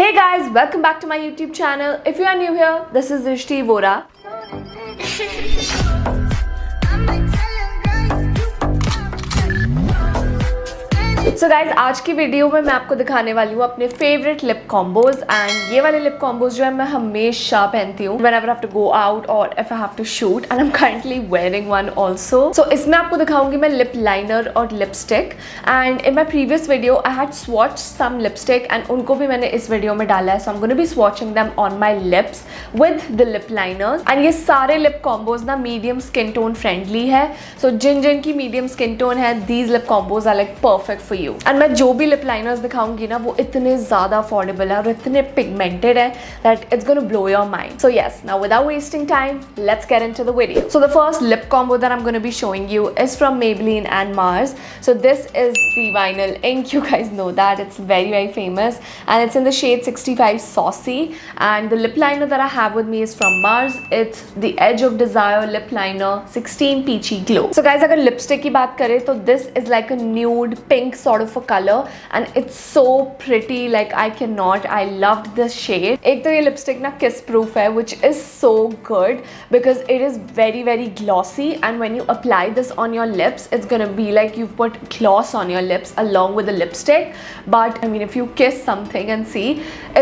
Hey guys, welcome back to my YouTube channel. If you are new here, this is Drishti Vora. So guys, आज की video में मैं आपको दिखाने वाली हूँ अपने फेवरेट लिप कॉम्बोज एंड ये वाले लिप कॉम्बोज जो है मैं हमेशा पहनती हूँ whenever I have to go out or if I have to shoot and I'm currently wearing one also. So इसमें आपको दिखाऊंगी मैं लिप लाइनर और lipstick and in my previous video I had swatched some lipstick and उनको भी मैंने इस video में डाला है. So I'm going to be swatching them on my lips with the lip liners and ये सारे लिप कॉम्बोज ना मीडियम स्किन टोन फ्रेंडली है. So जिन की मीडियम स्किन टोन है these lip combos are like perfect for you. And मैं जो भी lip liners दिखाऊंगी ना वो इतने ज्यादा अफोर्डेबल है और इतने पिगमेंटेड है that it's gonna blow your mind. So yes, now without wasting time let's get into the video. So the first lip combo that I am gonna be showing you is from Maybelline and Mars. So this is the vinyl ink. You guys know that it's very famous and it's in the shade 65 Saucy. And the lip liner that I have with me is from Mars. It's the Edge of Desire lip liner 16 Peachy Glow. So guys, अगर lipstick की बात करें तो this is like a nude pink sort of a color and it's so pretty, like I cannot. I loved this shade. एक तो ये lipstick ना kiss proof है which is so good because it is very glossy and when you apply this on your lips it's gonna be like you've put gloss on your lips along with the lipstick. But I mean if you kiss something and see,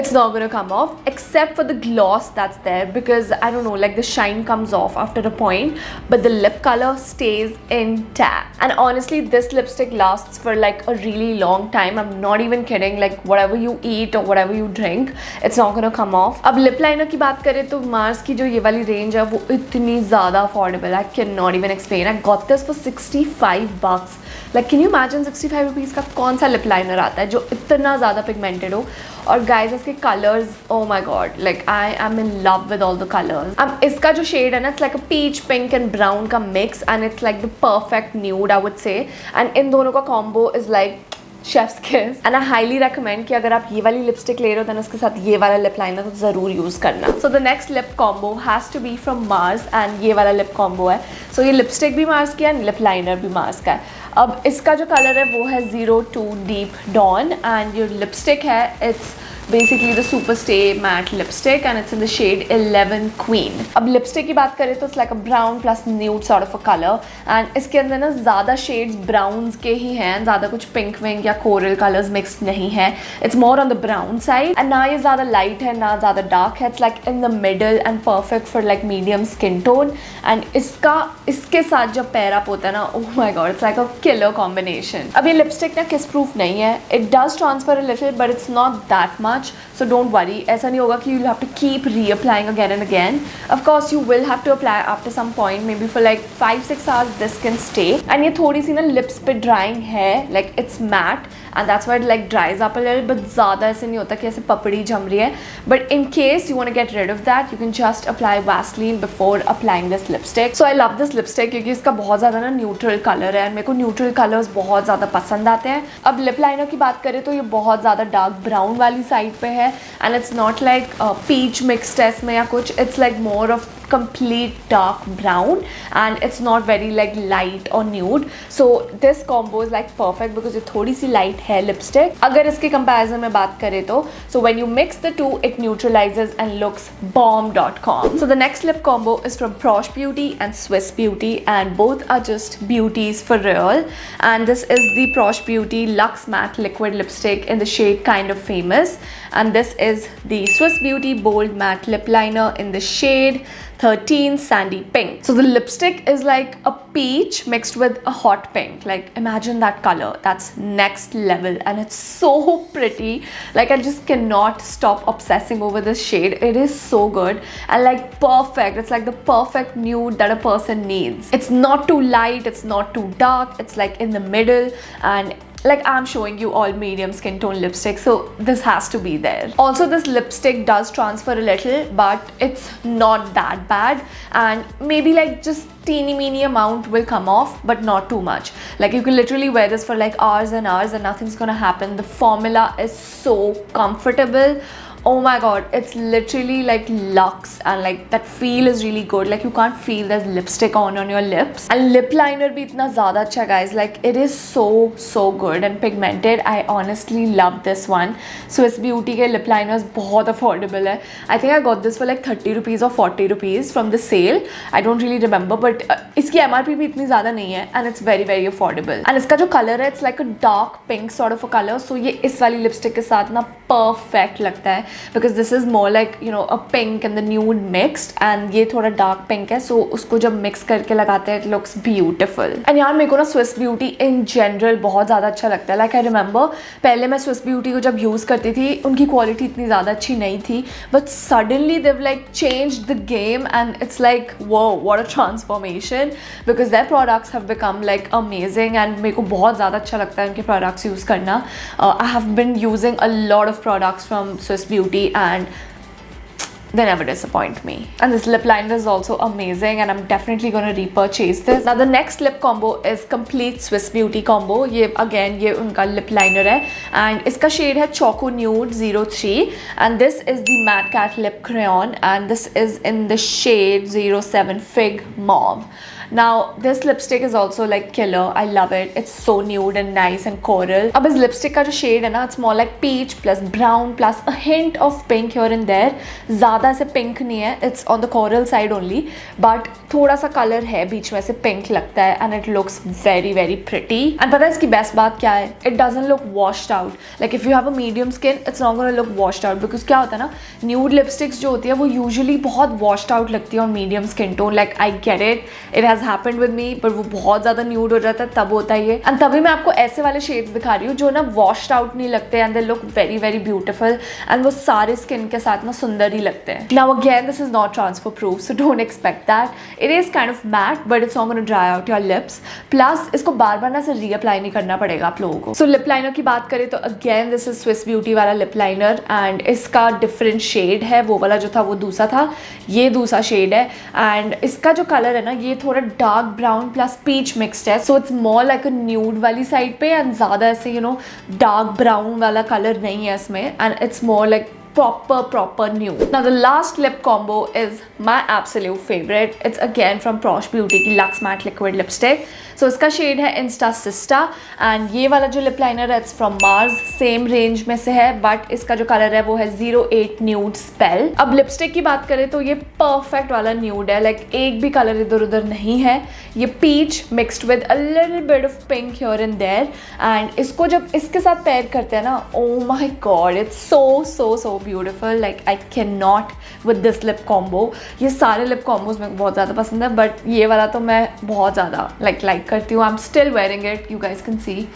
it's not gonna come off except for the gloss that's there because I don't know, like the shine comes off after a point but the lip color stays intact. And honestly this lipstick lasts for like a really long time. I'm not even kidding. Like whatever you eat or whatever you drink, it's not gonna come off. अब lip liner की बात करें तो Mars की जो ये वाली range है वो इतनी ज़्यादा अफोर्डेबल है. I cannot even explain. I got this for 65 bucks. Like can you imagine 65 rupees का कौन सा लिप लाइनर आता है जो इतना ज़्यादा पिगमेंटेड हो. और गाइज इसके colours, oh my god, like I am in love with all the colors. अब इसका जो शेड है ना, it's like a peach, pink and brown का mix and it's like the perfect nude I would say. And इन दोनों का combo is like chefs किस and I highly recommend कि अगर आप ये वाली लिपस्टिक ले रहे हो तो उसके साथ ये वाला लिप लाइनर तो ज़रूर यूज़ करना. So the next lip combo has to be from Mars and ये वाला लिप कॉम्बो है. सो ये लिपस्टिक भी मार्स की है एंड लिप लाइनर भी मार्स का है. अब इसका जो कलर है वो है 02 डीप डॉन एंड जो लिपस्टिक है it's basically the super stay matte lipstick and it's in the shade 11 Queen. अब लिपस्टिक की बात करें तो it's like a brown plus nude sort of a color and इसके अंदर ना ज़्यादा shades browns के ही हैं, ज़्यादा कुछ pink wing या coral colors mixed नहीं है. It's more on the brown side and ना ये ज़्यादा light है ना ज़्यादा dark है. It's like in the middle and perfect for like medium skin tone and इसके साथ जब pair up होता है ना, oh my god, it's like a killer combination. अब ये लिपस्टिक ना kiss proof नहीं है. It does transfer a little but it's not that much. So don't worry, ऐसा नहीं होगा कि you'll have to keep reapplying again and again. Of course you will have to apply after some point, maybe for like 5-6 hours this can stay. And ये थोड़ी सी ना lips पे drying है, like it's matte and that's why it like dries up a little, but ज़्यादा ऐसे नहीं होता कि ऐसे पपड़ी जम रही है. But in case you want to get rid of that, you can just apply Vaseline before applying this lipstick. So I love this lipstick क्योंकि इसका बहुत ज़्यादा ना neutral color है. मेरे को neutral colors बहुत ज़्यादा पसंद आते हैं. अब lip liner की बात करें तो ये बहुत ज़्यादा dark brown वाली side पे है and it's not like peach mixed है इसमें या कुछ. It's like more of complete dark brown and it's not very like light or nude. So this combo is like perfect because ये थोड़ी सी light है lipstick. अगर इसके comparison में बात करें तो so when you mix the two it neutralizes and looks bomb.com. So the next lip combo is from Prosh Beauty and Swiss Beauty and both are just beauties for real. And this is the Prosh Beauty Luxe Matte Liquid Lipstick in the shade Kind of Famous and this is the Swiss Beauty Bold Matte Lip Liner in the shade 13 Sandy Pink. So the lipstick is like a peach mixed with a hot pink. Like imagine that color. That's next level and it's so pretty. Like I just cannot stop obsessing over this shade. It is so good and like perfect. It's like the perfect nude that a person needs. It's not too light, it's not too dark. It's like in the middle and like I'm showing you all medium skin tone lipstick, so this has to be there. Also this lipstick does transfer a little but it's not that bad and maybe like just teeny meeny amount will come off but not too much. Like you can literally wear this for like hours and hours and nothing's gonna happen. The formula is so comfortable. Oh my god, it's literally like luxe and like that feel is really good. Like you can't feel there's lipstick on your lips. And lip liner bhi itna zyada acha guys. Like it is so good and pigmented. I honestly love this one. Swiss Beauty ke lip liners बहुत affordable है. I think I got this for like 30 rupees or 40 rupees from the sale. I don't really remember, but इसकी MRP भी इतनी ज़्यादा नहीं है and it's very affordable. And इसका जो color है, it's like a dark pink sort of a color. So ये इस वाली lipstick के साथ ना perfect लगता है. Because this is more like you know a pink and the nude mixed and ये थोड़ा dark pink है, so उसको जब mix करके लगाते हैं it looks beautiful. And यार मेरे को ना Swiss Beauty in general बहुत ज़्यादा अच्छा लगता है. Like I remember पहले मैं Swiss Beauty को जब use करती थी उनकी quality इतनी ज़्यादा अच्छी नहीं थी, but suddenly they've like changed the game and it's like whoa, what a transformation, because their products have become like amazing and मेरे को बहुत ज़्यादा अच्छा लगता है उनके products use करना. I have been using a lot of products from Swiss Beauty and they never disappoint me. And this lip liner is also amazing and I'm definitely going to repurchase this. Now the next lip combo is complete Swiss Beauty combo. ये again ये उनका lip liner है and इसका shade है Choco Nude 03 and this is the Mad Cat lip crayon and this is in the shade 07 Fig Mauve. Now this lipstick is also like killer. I love it. It's so nude and nice and coral. अब इस lipstick का जो shade है ना, it's more like peach plus brown plus a hint of pink here and there. ज़्यादा ऐसे pink नहीं है. It's on the coral side only. But थोड़ा सा color है बीच में से pink लगता है and it looks very pretty. And पता है इसकी best बात क्या है? It doesn't look washed out. Like if you have a medium skin, it's not gonna look washed out because क्या होता है ना, nude lipsticks जो होती है वो usually बहुत washed out लगती है on medium skin tone. Like I get it. It has happened with me, but वो बहुत ज़्यादा nude हो जाता है तब होता है ये. And तभी मैं आपको ऐसे वाले shades दिखा रही हूँ जो ना washed out नहीं लगते and they look very beautiful and वो सारे skin के साथ ना सुंदर ही लगते हैं. Now again, this is not transfer proof, so don't expect that. It is kind of matte, but it's not going to dry out your lips. Plus इसको बार ना से reapply नहीं करना पड़ेगा आप लोगों को. So lip liner की बात करें तो again this is Swiss Beauty वाला lip liner and इसका different shade है. वो वाला जो था वो दूसरा था, ये दूसरा shade है and इसका जो color है ना ये थोड़ा dark brown plus peach mixed है. So it's more like a nude वाली side पे and ज़्यादा ऐसे you know dark brown वाला color नहीं है इसमें and it's more like proper nude. Now the last lip combo is my absolute favorite. It's again from Posh Beauty की Luxe Matte Liquid Lipstick. So इसका shade है Insta Sista and ये वाला जो lip liner है it's from Mars, same range में से है but इसका जो color है वो है 08 Nude Spell. अब lipstick की बात करें तो ये perfect वाला nude है, like एक भी color इधर उधर नहीं है. ये peach mixed with a little bit of pink here and there and इसको जब इसके साथ pair करते हैं ना, oh my god, it's so beautiful. Like I cannot with this lip combo. ये सारे lip combos मेरे को बहुत ज़्यादा पसंद है but ये वाला तो मैं बहुत ज़्यादा like करती हूँ. I'm still wearing it. You guys can see.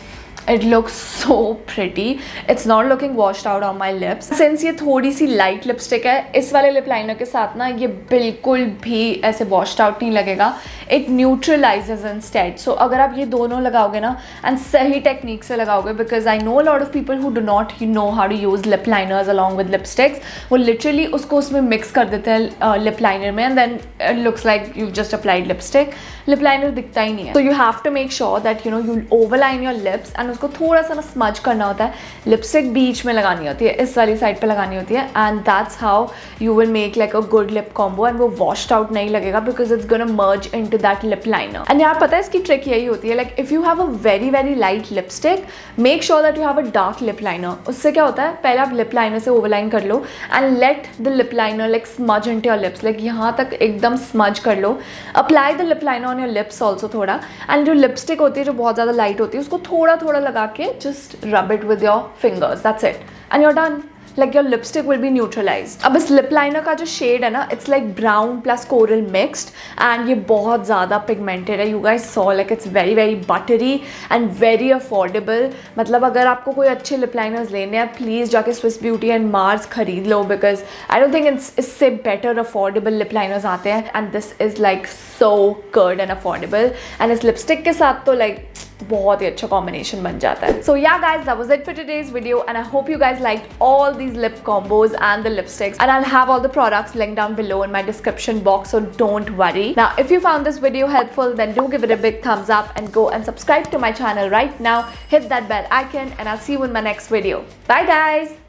It looks so pretty. It's not looking washed out on my lips. Since ये थोड़ी सी light lipstick है, इस वाले lip liner के साथ ना ये बिल्कुल भी ऐसे washed out नहीं लगेगा. It neutralizes instead. So अगर आप ये दोनों लगाओगे ना and सही technique से लगाओगे, because I know a lot of people who do not know how to use lip liners along with lipsticks. वो literally उसको उसमें mix कर देते हैं lip liner में and then it looks like you've just applied lipstick. Lip liner दिखता ही नहीं है. So you have to make sure that you know you overline your lips and उसको थोड़ा सा ना smudge करना होता है. लिपस्टिक बीच में लगानी होती है, इस वाली साइड पे लगानी होती है and that's how you will make like a good lip combo and वो washed out नहीं लगेगा because it's gonna merge into that lip liner. And यार पता है इसकी trick यही होती है, like if you have a very light lipstick, make sure that you have a dark lip liner. उससे क्या होता है, पहले आप lip liner से overline कर लो and let the lip liner like smudge into your lips, like यहाँ तक एकदम smudge कर लो. Apply the lip liner on your lips also थोड़ा and जो lipstick होती है जो बहुत ज़्यादा light होती है उसको थोड़ा लगा के just rub it with your fingers. That's it and you're done. Like your lipstick will be neutralized. अब इस lip liner का जो shade है ना, it's like brown plus coral mixed and ये बहुत ज़्यादा pigmented है. You guys saw like it's very buttery and very affordable. मतलब अगर आपको कोई अच्छे lip liners लेने हैं, please जाके Swiss Beauty and Mars खरीद लो because I don't think इससे better affordable lip liners आते हैं and this is like so good and affordable and इस lipstick के साथ तो like बहुत ही अच्छा combination बन जाता है. So yeah guys, that was it for today's video and I hope you guys liked all these lip combos and the lipsticks and I'll have all the products linked down below in my description box, so don't worry. Now if you found this video helpful, then do give it a big thumbs up and go and subscribe to my channel right now. Hit that bell icon and I'll see you in my next video. Bye guys.